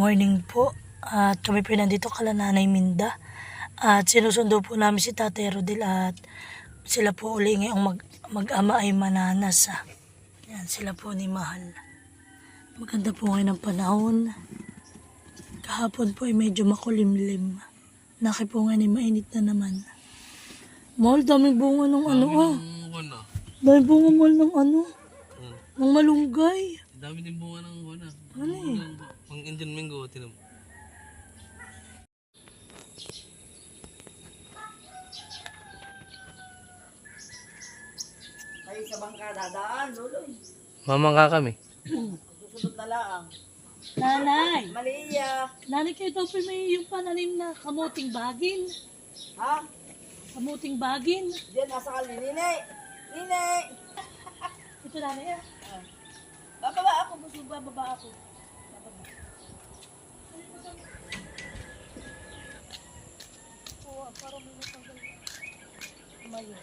morning po. At kami po nandito kala Nanay Minda. At sinusundo po namin si Tatay Rodel at sila po uli ngayong mag-ama ay mananas. Yan, sila po ni Mahal. Maganda po ngayon ang panahon. Kahapon po ay medyo makulimlim. Naki po ngayon ay mainit na naman. Mahal, daming bunga ng ano Daming bunga mahal ng ano. Ng malunggay. Dami din bunga ng ano. Ano eh? Pang Indian mango, tinan mo. Ay, sa bangka dadaan, luloy. Mamangka kami. Susunod na lang. Nanay! Maliya. Nanay, kayo daw po may yung pananim na kamuting bagin. Ha? Kamuting bagin. Diyan, nasa kali. Nine! Nine! Ito nanay ah. Bababa ako, busog bababa ako. Bababa. Oo, parang may natanggal. Mayo.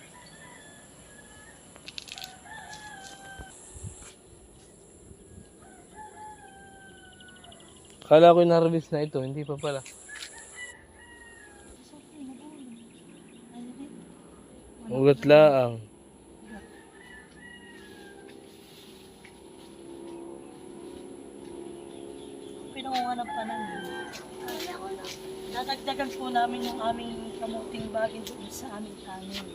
Kala ko na-harvest na ito, hindi pa pala. Ugat laang. Pinangunga ng pananim. Dadagdagan po namin yung aming kamuting bagin doon sa aming tanim.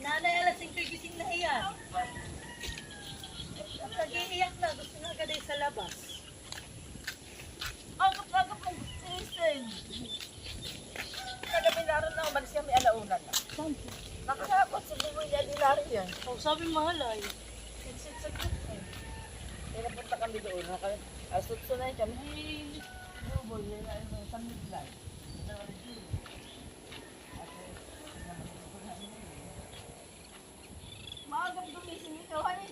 Nanay, alas 5 gising na iyan. Nag-iiyak na, gusto na agad ay sa labas. Agap-agap ng ising. Kagabi naroon na umalis kami alauna na. Saan po? Nakakapot sa buhay niya dinari yan. Oh, sabi mahal ay. Sit sa gitna. Kaya napunta kami doon. Asutsunay kami. Hey, double. Sa midnight. Maagap gumising ito, honey.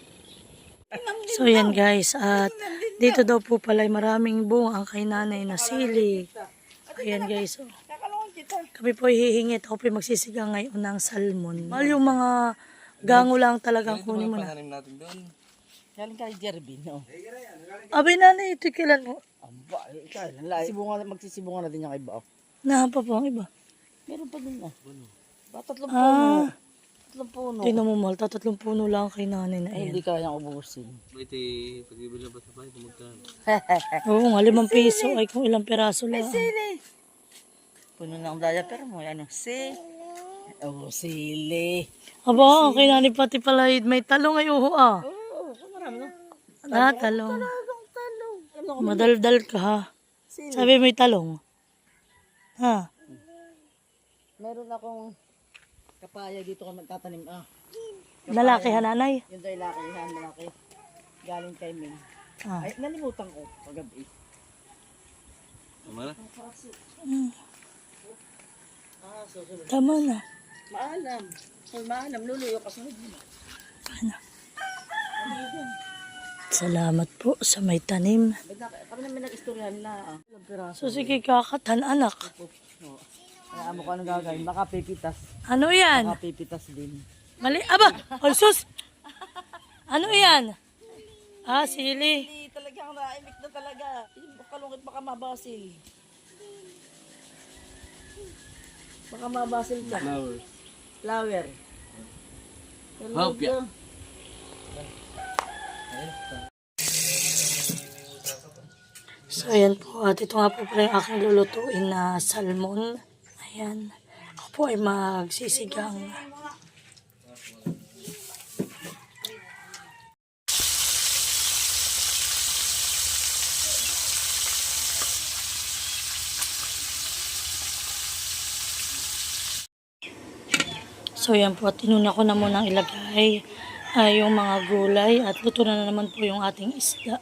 So yan guys, at dito daw po pala ay maraming bunga ang kay nanay na sili. Ayan guys, oh. Kakalungan kita. Kami po hihingit, ako po magsisiga ngayon ng salmon. Mahal yung mga gango lang talagang kunin mo na. Pananim natin doon. Galing kay Jervin, no? Abay nanay, ito kailan mo? Aba, kailan lang. Magsisibungan natin yung iba. Nahapa po ang iba. Meron pa din na. Ba, tatlong puno. Ah, Tatlong puno. tingnan mo mahal, tatlong puno lang kay nanay na Ay, ayan. hindi kayang ubusin. Ito, pag-ibig na ba sa bahay, magkano? Oo nga, 5 piso ay kung ilang peraso lang. Sili. Puno ng diaper mo. Ano? Oh, sili. Aba, ang kay nanay pati pala may talong ay uho ah. Oo, marami na. Ah, talong. Talagang talong. Ano ko? Madaldal ka ha. Sili. Sabi may talong. Ha? Meron akong kapaya dito ka magtatanim. Lalaki ha nanay? Yun tayo laki. Yan, malaki. Galing kay Ming. Ah. Ay, nalimutan ko pagabi. Tama na? Susunod. Tama na. Maalam. Kung maalam, luluyo kasunod mo. Ano? Salamat po sa may tanim. Kami namin nag-istoryahan na. Ilang piraso. So sige kakatan anak. Kaya mo ko ano gagawin. Baka pipitas. Ano yan? Baka pipitas din. Mali. Aba! Ay sus! Ano yan? Ah, sili. Hindi talagang naimik na talaga. Kalungit baka mabasil. Baka mabasil ka. Flowers. Flower. Hopya. So ayan po. At ito nga po pala yung aking lulutuin na salmon. Ayan. Ako po ay magsisigang. So yan po, tinuna ko na munang ilagay yung mga gulay at luto na naman po yung ating isda.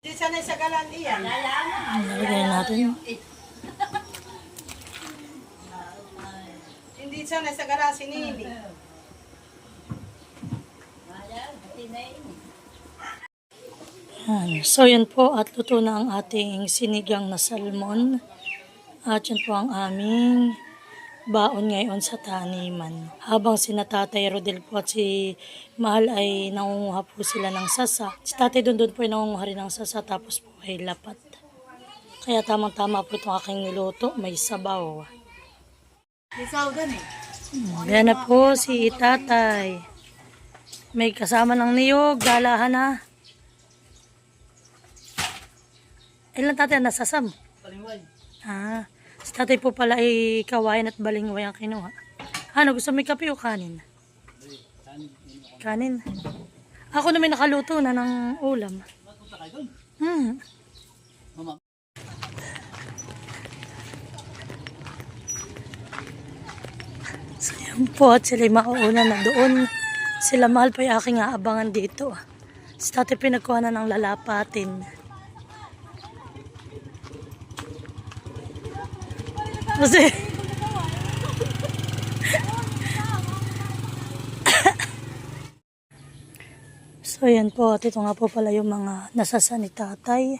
Di sanay sa galan iyan. Nalagyan natin. Hindi sa yan, nasa garasi nini. Yan. So yan po at luto na ang ating sinigang na salmon. At yan po ang aming baon ngayon sa taniman. Habang sina Tatay Rodel po at si Mahal ay nangunguha po sila ng sasa. Si Tatay doon po ay nangunguha rin ng sasa tapos po ay lapat. Kaya tamang-tama po itong aking niluto. May sabaw. Yan na po si Tatay. May kasama ng niyog. Dalahan na. Ilan tatay ang nasasam? Balingway. Si tatay po pala ay kawayan at balingway ang kinuha. Ano, gusto may kape o kanin? Kanin. Ako na may nakaluto na ng ulam. So yan po at sila'y mauuna na doon. Sila Mahal pa yung aking aabangan dito. Si tatay pinagkuha na ng lalapatin. Kasi so yan po at ito nga po pala yung mga nasasa ni tatay.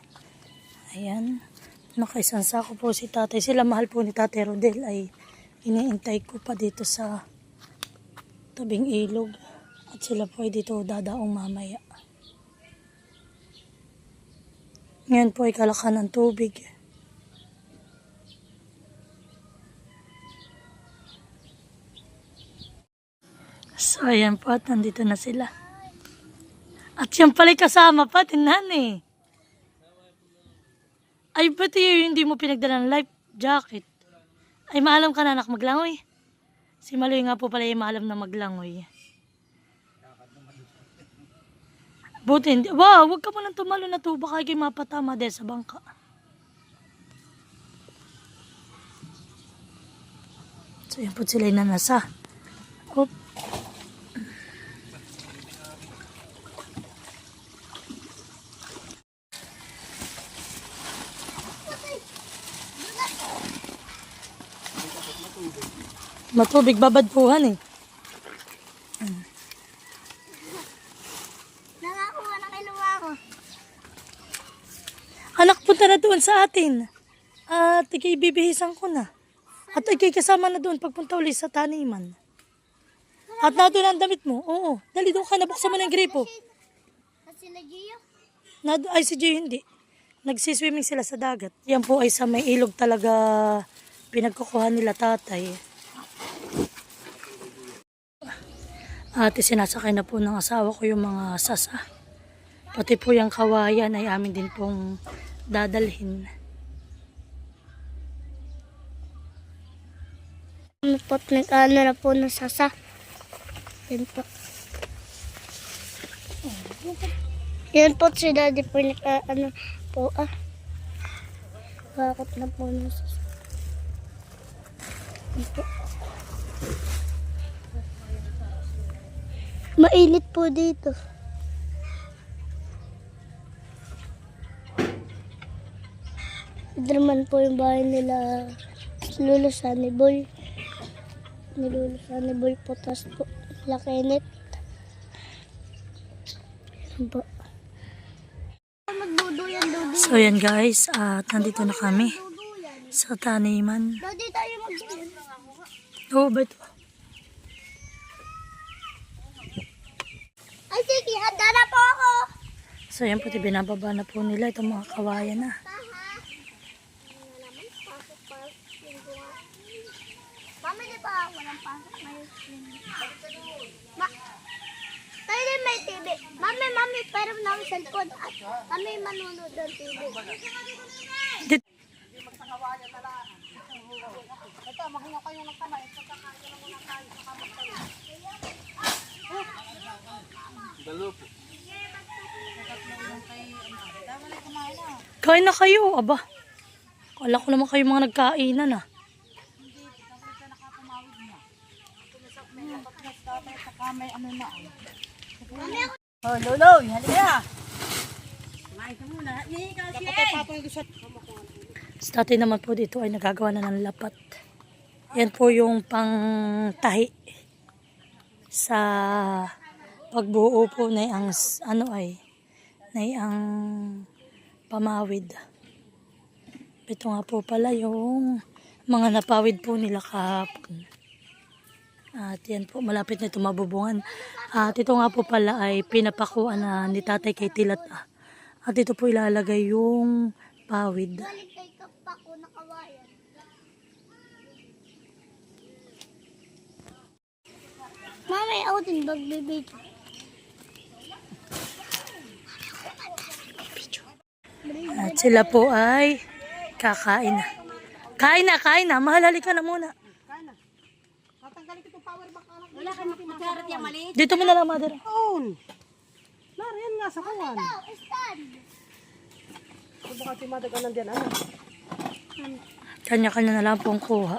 Ayan, nakaisang sako po si tatay. Sila Mahal po ni Tatay Rodel ay iniintay ko pa dito sa tabing ilog at sila po ay dito dadaong mamaya. Ngayon po ay kalakan ng tubig. So, ayan po at nandito na sila. At yan pala'y kasama pa, tingnan eh. Ay, ba't hindi mo pinagdala ng life jacket? Ay, maalam ka na anak maglangoy. Si Maloy nga po pala ay maalam na maglangoy. Buti hindi. Wow, wag ka mo nang tumalo na to. Baka kayo mapatama din sa bangka. So, yan po sila yung nanasa. Oop. Matubig babadpuhan eh. Nakakuha ng iluwa ko. Anak, punta na doon sa atin. At ikibibihisan ko na. At ikikasama na doon pagpunta ulit sa taniman. At nadoon ang damit mo. Oo. Dali doon ka, nabuksan mo na yung gripo. Kasi na Gio. Ay, si Gio hindi. Nagsiswimming sila sa dagat. Yan po ay sa may ilog talaga pinagkukuha nila tatay. At sinasakay na po ng asawa ko yung mga sasa. Pati po yung kawayan ay amin din pong dadalhin. Ano po, nag-ano na po ng sasa. Yan po. Yan po si daddy po nag-ano po Bakit na po ng sasa. Yan po. Mainit po dito. Ito naman po yung bahay nila Lolo Sunny Boy. Ni Lolo Sunny Boy po. Tapos po Lakinit. Yan po. Magduduyan, Dodi. So yan guys, at nandito na kami sa taniman. Dodi tayo magduduyan. Oo, ba ito? Ay, sige, handa na po ako. So yan po, binababa na po nila itong mga kawayan na. Mami, di ba walang pasok? Tayo din may TV. Mami, pero ng cellphone. At kami manunod ng TV. Dit- Ito, mahinga kayo ng kamay. Pagkakain na muna tayo sa kamay. Dalo po. Kain na kayo, aba. Kala ko naman kayo mga nagkainan ah. Oh, Lolo, halika. Kumain ka muna. Ikaw siya. Sa tatay naman po dito ay nagagawa na ng lapat. Yan po yung pangtahi sa pagbuo po na ang pamawid. Ito nga po pala yung mga napawid po nila kahapon. At yan po, malapit na ito mabubungan. At ito nga po pala ay pinapakuan na ni Tatay kay Tilat. At ito po ilalagay yung pawid. Balik kay kapako na kawayan. Mama, ako din magbibidyo. At sila po ay kakain na. Kain na. Mahalali ka na muna. Tatanggalin ko itong power bank. Wala ka magkarat yung maliit. Dito mo na lang, mother. On! Nariyan nga sa kuwan. Stand! Kung baka si Madag anong dyan, ano? Kanya-kanya na lang pong kuha.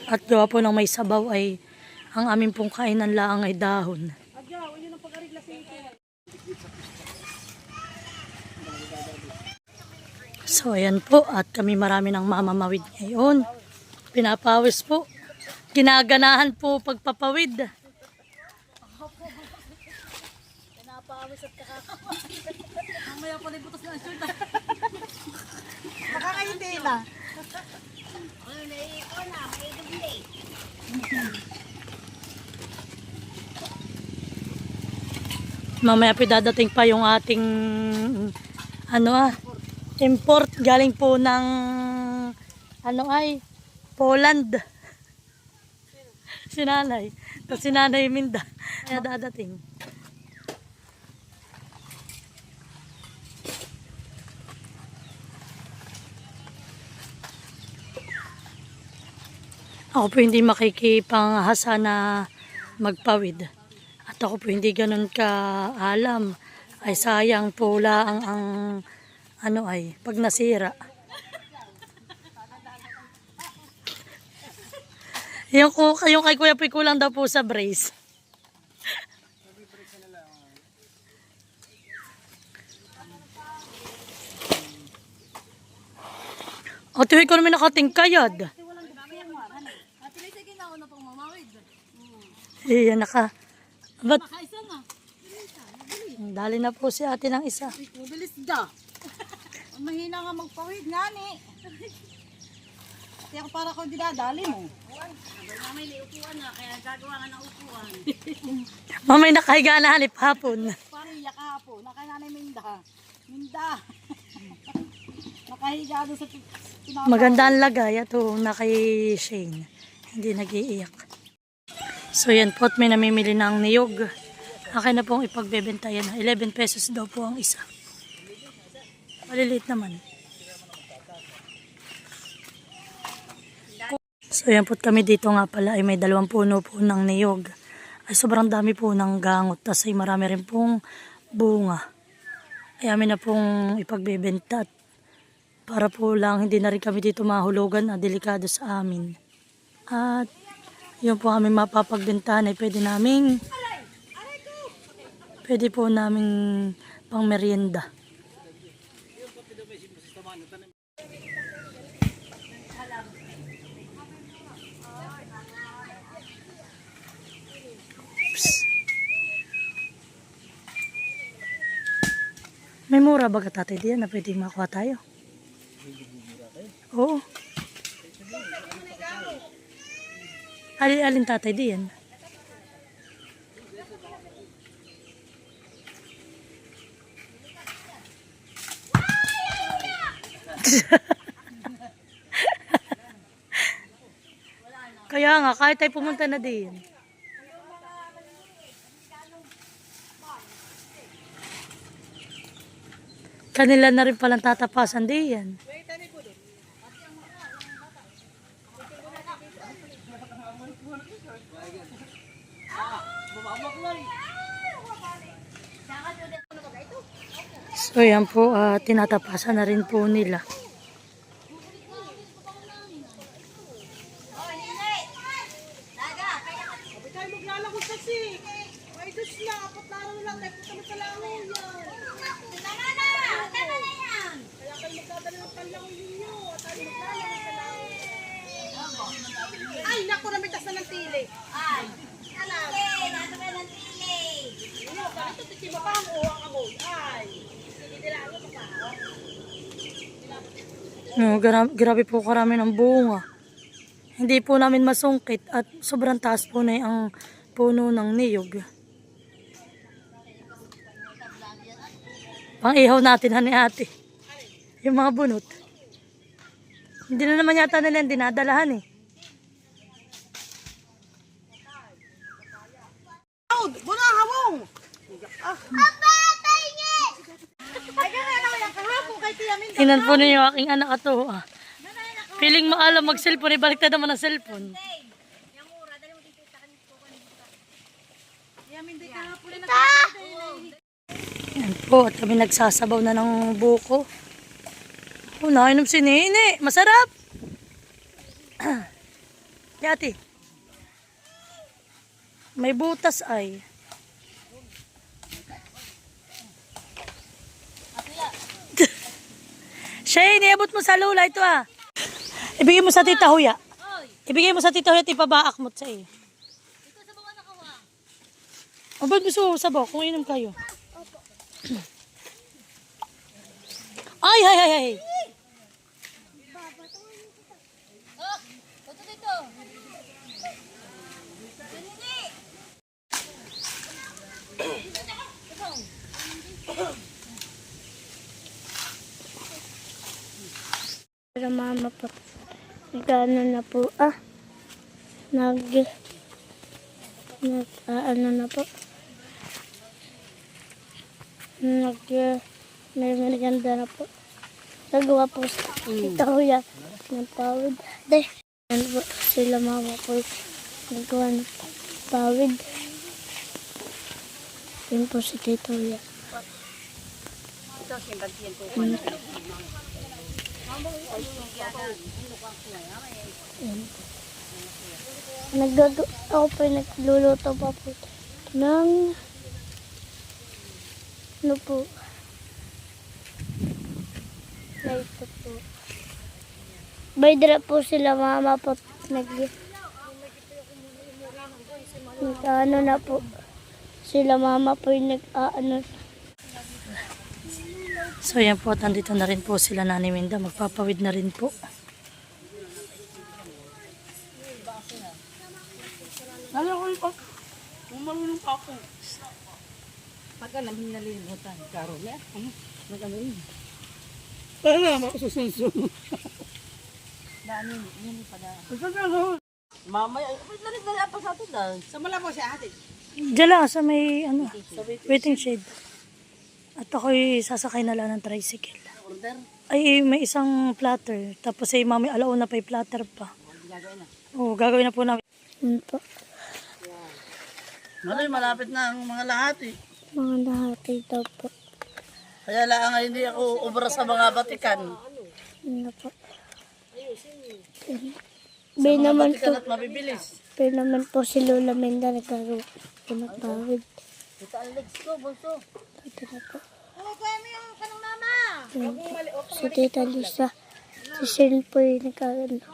At gawa po ng may sabaw ay ang aming pong kainan lang ay dahon. Adyaw, yun ang pag-arigla sa ito. So ayan po, at kami marami ng mamamawid ngayon. Pinapawis po. Ginaganahan po pagpapawid. Pinapawis at kakakawin. Mamaya pa rin butas na ang syurta. Nakakaintay na. Ano na ikaw na, may dubli. Mamaya po dadating pa yung ating import galing po ng Poland. Si Nanay. Tapos si Nanay Minda. Kaya dadating. Ako po hindi makikipanghasa na magpawid. At ako po hindi ganun kaalam. Ay sayang po lang ang pag nasira. Yung kay Kuya Poy kulang daw po sa brace. O tuloy ko naman nakatingkayad. Iyan naka. Ba't? Dali na po si ate ng isa. Mabilis da. Mahina nga magpawid nga ni. Kaya para ko dinadali mo. May upuan nga, kaya gagawa nga ng upuan. Mamay nakahiga na hanip hapon. Parang iyak hapo, nakahinanay Minda. Minda. Nakahiga doon sa pinapawid. Maganda ang lagay. Ito na kay Shane. Hindi nag-iiyak. So yan po, at may namimili ng niyog. Akin na pong ipagbebenta yan. 11 pesos daw po ang isa. Maliliit naman. So yan po kami dito nga pala ay may 2 puno po ng niyog. Ay sobrang dami po ng gangot. Tapos ay marami rin pong bunga. Ay amin na pong ipagbebenta. Para po lang hindi na rin kami dito mahulugan na delikado sa amin. At yun po kami mapapagbentahan ay pwede po naming pang merienda. May mura ba ka tatay diyan na pwedeng makuha tayo? Oo. Alin tatay diyan? Kaya nga, kahit tayo pumunta na din. Kanila na rin palang tatapasan diyan. So yan po, tinatapasan na rin po nila. Tayo maglalakot kasi. Ay, Diyos na. Apat na araw lang. Nagpunta mo sa langaw yan. Kaya kayo magdadala ng panlangoy ninyo. At tayo maglalakot sa langaw. Asa ng tili? Ay. Tili. Ano ba ng tili? Ano, ganito titi mo pa mo ang amoy. Ay. Sige nila ano pa. Grabe po karami ng bunga. Hindi po namin masungkit at sobrang taas po na ang puno ng niyog. Pang-ihaw natin hani ate. Yung mga bunot. Hindi na naman yata nila yung dinadalahan eh. Out! Bunang hawong! Ay, ganyan ako yung kahapon kay Tia Minda. Tingnan po ninyo aking anak ato ah. Piling maalam mag-cellphone, ibaliktad naman ang cellphone. Tia Minda kahapon na Yan po, at kami nagsasabaw na ng buko. Oh, nainom si Nene. Masarap! Yati. May butas ay. Shay, niabot mo sa lula ito ah. Ibigay mo sa tita Huya. Ibigay mo sa tita Huya at ipabaak mo sa iyo. O ba't gusto mo sabaw kung inom kayo? Ay, ay, ay, ay. Pero mama po, nag-ano na po, ano na po, may merienda na po. Nagawa po sa Tita Huya ng pawid. Ano po, sila mama po, nagawa ng pawid. Yun po si Tita Huya. Ako po nagluluto pa po ng ano po na ito po. Baydra po sila mama po ano na po sila mama po yung nag-ano. So yan po, nandito na rin po sila Nanay Minda. Magpapawid na rin po. Alam ko yung kung marunong pa ako. Pagka namin nalilimutan, Carol, eh? Mag-ano yun? Para makasasunsun. Dami, yun pa na. Mamaya, nalit pa sa atin dahil. Sa mala po si ate. Diyan lang sa may ano, waiting shed. At ako'y sasakay na lang ng tricycle. Order? Ay, may isang platter. Tapos ay mami alauna pa yung platter pa. Gagawin na. Oo, gagawin na po namin. Yun po. Maloy, malapit na ang mga lahat eh. Mga nahati daw po. Kaya lang nga hindi ako ubra sa mga batikan. Ano po. Bay naman po. Batikan at mabibilis. Bay naman po si Lola Menda nagkaroon po ng pawid. Ito ang legs ko, bunso. Ito na po. Oh, kuya mo yung kanang mama. Yun po. Si Tita Lisa. Si Shane po yung nagkaroon.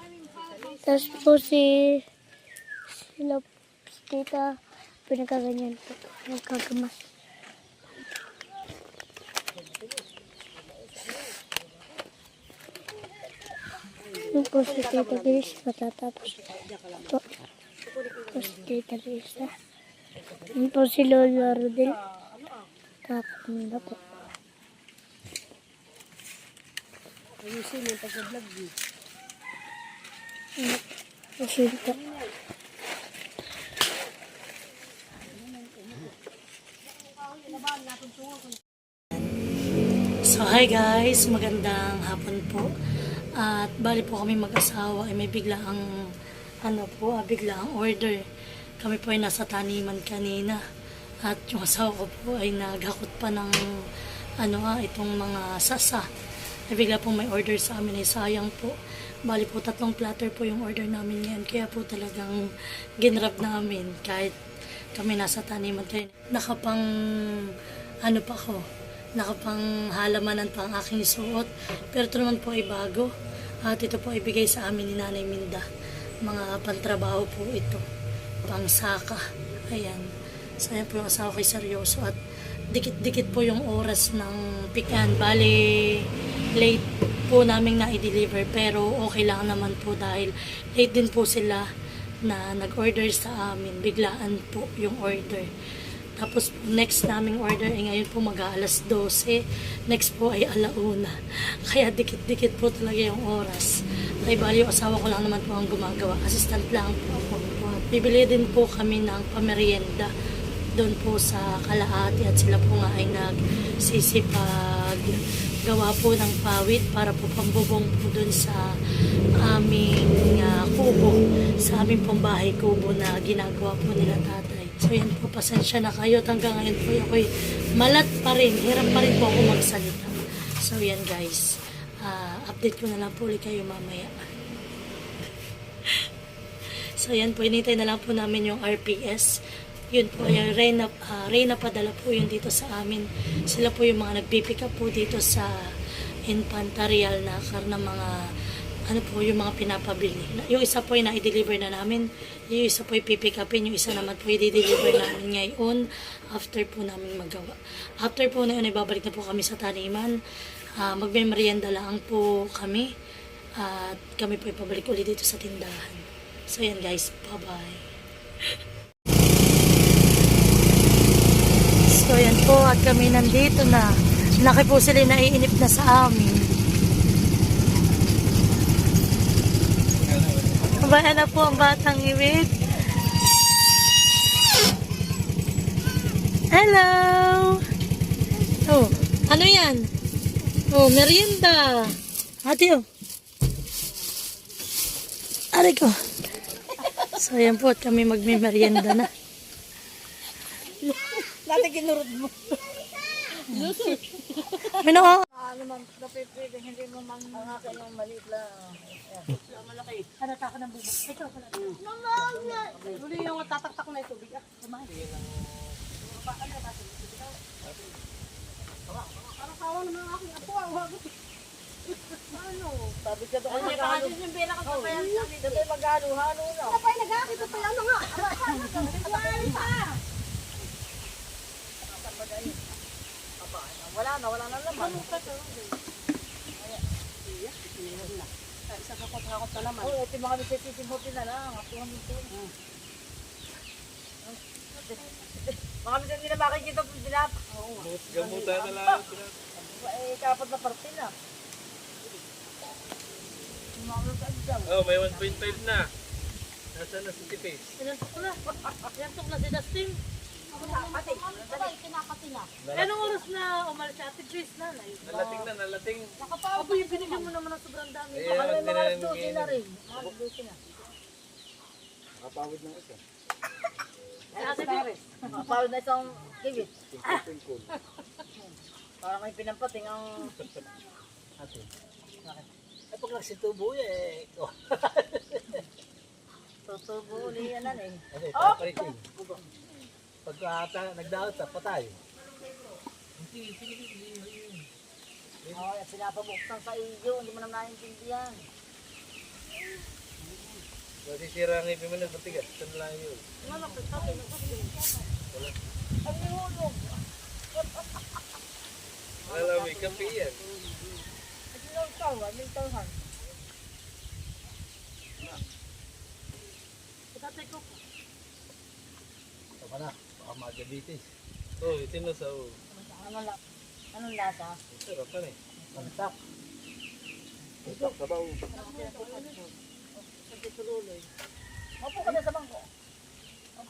Tapos po si Tita pinagaganyan po. Nagkagamas. Yun po si Tita Lisa. Matatapos po. Po si Tita Lisa. Yun po si Lola Rodel. Tapos na po. Ayusin yung pagka-vlog eh. Ayusin po. So hi guys, magandang hapon po. At bali po kami mag-asawa ay may biglaang biglaang order. Kami po ay nasa taniman kanina. At yung asawa ko po ay naghakot pa ng itong mga sasa. Ay bigla po may order sa amin ay sayang po. Bali po 3 platter po yung order namin ngayon. Kaya po talagang ginrab namin kahit kami nasa taniman kayo. Nakapang halamanan pa ang aking suot. Pero ito naman po ay bago. At ito po ay bigay sa amin ni Nanay Minda. Mga pantrabaho po ito. Pangsaka. Ayan. So, ayan po yung asawa ko'y seryoso at dikit-dikit po yung oras ng pick-and. Bali, late po namin na i-deliver pero okay lang naman po dahil late din po sila na nag-order sa amin. Biglaan po yung order. Tapos next naming order ay ngayon po mag-aalas 12. Next po ay alauna. Kaya dikit-dikit po talaga yung oras. Ay bali yung asawa ko lang naman po ang gumagawa. Assistant lang po ako. Bibili din po kami ng pamerienda doon po sa Kalahati at sila po nga ay nagsisipag gawa po ng pawid para po pambubong po doon sa aming kubo, sa aming pambahay kubo na ginagawa po nila tatay. So yan po, pasensya na kayo. Hanggang ngayon po ako'y malat pa rin. Hirap pa rin po ako magsalita. So yan guys. Update ko na lang po ulit kayo mamaya. So yan po, inintay na lang po namin yung RPS. Yun po, yung Reyna padala po yun dito sa amin. Sila po yung mga nagpipick up po dito sa Infanterial na karna mga ano po yung mga pinapabili. Yung isa po yung na-deliver na namin, yung isa po yung pipick upin, yung isa naman po yung i-deliver namin ngayon after po namin magawa. After po na yun, ibabalik na po kami sa taniman. Magme-merienda lang po kami at kami po ipabalik ulit dito sa tindahan. So yan guys, bye-bye. So yan po at kami nandito na. Laki po sila naiinip na sa amin. Bayan na po ang batang iwit. Hello! Oh, ano yan? Oh, merienda. Ate, oh. Aray ko. So, yan po at kami magme-merienda na. Dati kinurod mo. Ano? Ano man, napipili, hindi mo man ang akin yung maliit lang. Malaki. Hanata ako ng bubok. Ikaw pala. Huli yung tataktak na ito. Bigat. Parang kawa naman ang aking apo. Ano? Sabi ka doon, Ano pa kasi yung pera ko pa pa yan. sabi mag-halo-halo na. Kapay nag-aakit pa yan nga. Wala pa. Wala na naman. Isa kakot-kakot pa naman. Oo, ito mga bisititin na lang. Ako namin ito. Mga minsan hindi na makikita kung pinap. Gamutan na lang. Kapat na parte na. Oh, may 1.5 na. Nasaan na si Tipis? Inantok na. Inantok na si Dustin. Pati. Kinakati na. Anong oras na umalis si Ate Grace na? Nalating na, nalating. Ako yung binigyan mo naman ng sobrang dami. Baka may hindi mga na alas 12 na rin. Mga alas 12 na. Nakapawid ng isa. Ay, Ate Paris. Pawid na isang kibit. Parang may pinampating ang... Ate. Ay, pag nagsitubo eh. Tutubo ulit yan eh. Ano, paparitin. Pagka nagdaot sa patay. Oo, yan pinapabuksan sa iyo. Hindi mo naman naiintindihan. Masisira ang ipin mo na patigas. Saan lang yun? Ang nihulog. Wala, may kape yan. Ang sinultaw, may tawhan. Tatay ko. Tama na, baka magabitis. Oo, itinosa. Anong lasa? Sarap ka na eh. Pantak. Sarap ka ba? Mapo ka na sa bangko.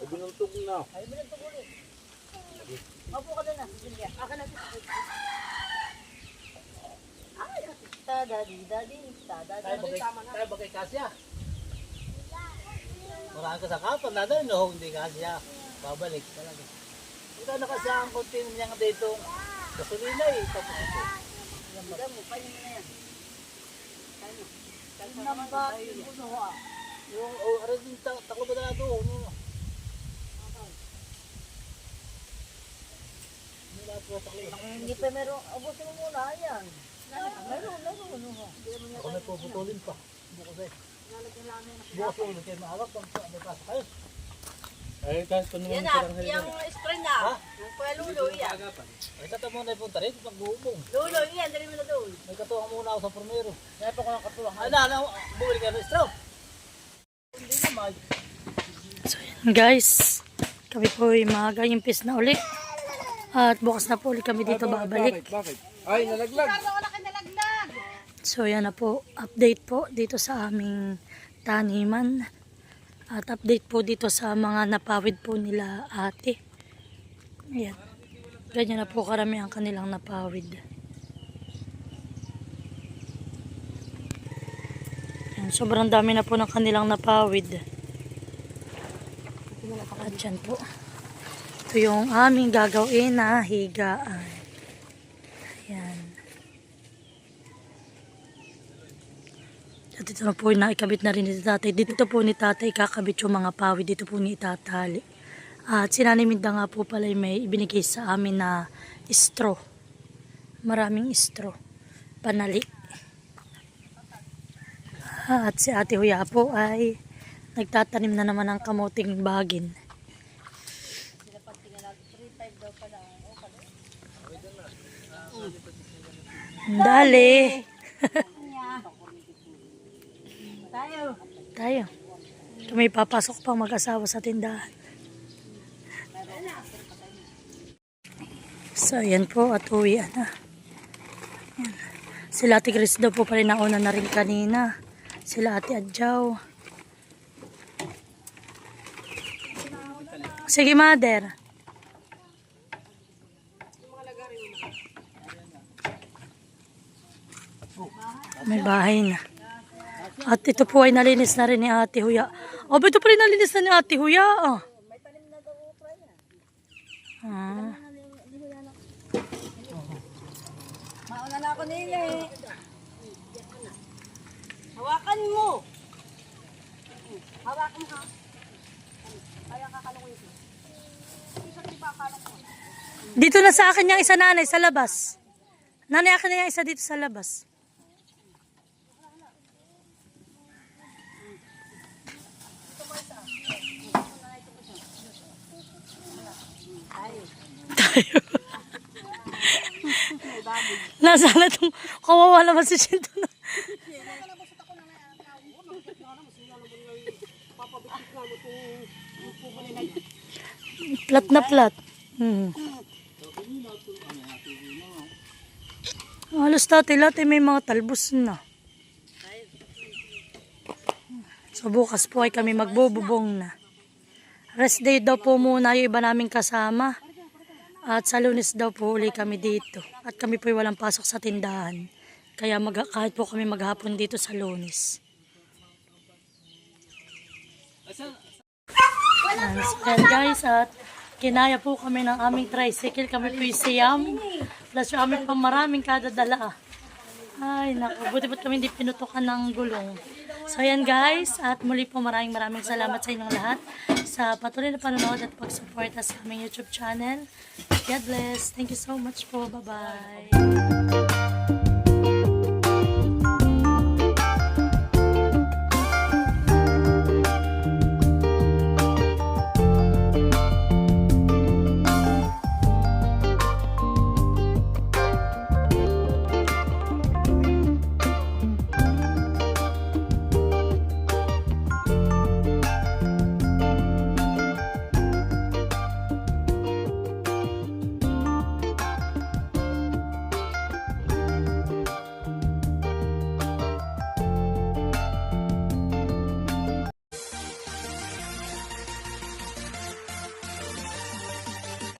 Binuntog na. Ay, binagtog ulit. Mapo ka na. Silya. Akin natin. Ay, daddy. Tayo ba kay Kasya? Maraan ka sa kapan na doon, no? Hindi Kasya. Babalik talaga. Ito na kasi ang konti niya nga dito. Gasolina eh. Tapos ito. Yan mo, panin mo na yan. Namba, yung puno ha. Yung, ano din, taklo ba na ito? Ano? Hindi pa meron, abusin mo muna, yan. Meron. Ako na puputulin pa. Bukas eh. Bukas ulit kayo maawak. May pasok kayo. Ay, kahit kung naman Yan na, yung spray na. Yung kuya Lulo, yan. Ay, kata muna yung punta rin. Pag-uubong. Lulo, yan, dali mo na doon. May katuwang muna ako sa primero. Kaya pa ko ng katuwang. Ay, na, bumili ka ng straw. Hindi naman. So yan guys, kami po ay mag-impis na uli. At bukas na po ulit kami dito babalik. Bakit? Ay, nalaglag. So yan na po, update po dito sa aming taniman. At update po dito sa mga napawid po nila ate. Ayan. Ganyan na po karami ang kanilang napawid. Ayan, sobrang dami na po ng kanilang napawid. At yan po. Ito yung aming gagawin na higaan. Ayan. At ito na po naikabit na rin ni tatay. Dito po ni tatay kakabit yung mga pawid. Dito po ni itatali. At sinaniminda nga po pala may ibinigay sa amin na straw. Maraming straw. Panali. At si Ate Huya po ay nagtatanim na naman ng kamuting bagin. Dali. Tayo. Kami papasok pang mag-asawa sa tindahan. So, yan po at uwian na. Yan. Sila Ate Chris daw po pala nauna na rin kanina. Sila Ate Adjaw. Sige, mother. May bahay na. At ito po ay nalinis na rin ni Ate Huya. Oh, ito pa rin nalinis na ni Ate Huya. Oh. Ah. Mauna na ako nila eh. Hawakan mo. Hawakan mo ha. Kaya kakalungin ko. Dito na sa akin yung isa nanay sa labas. Nanay akin na yung isa dito sa labas. Tayo. Nasaan na itong kawawa naman si Shinto na. Plat na plat. Halos dati lahat may mga talbos na. So bukas po ay kami magbububong na. Rest day daw po muna yung iba naming kasama. At sa Lunes daw po uli kami dito. At kami po ay walang pasok sa tindahan. Kaya kahit po kami maghapon dito sa Lunes. Ayan guys, at kinaya po kami ng aming tricycle. Kami po yung siyam. Plus yung aming pang maraming kadadala. Ay, naku. Buti ba't kami hindi pinutukan ng gulong. So, ayan guys. At muli po maraming salamat sa inyong lahat. Sa patuloy na panonood at pag-suporta sa aming YouTube channel. God bless. Thank you so much po. Bye-bye.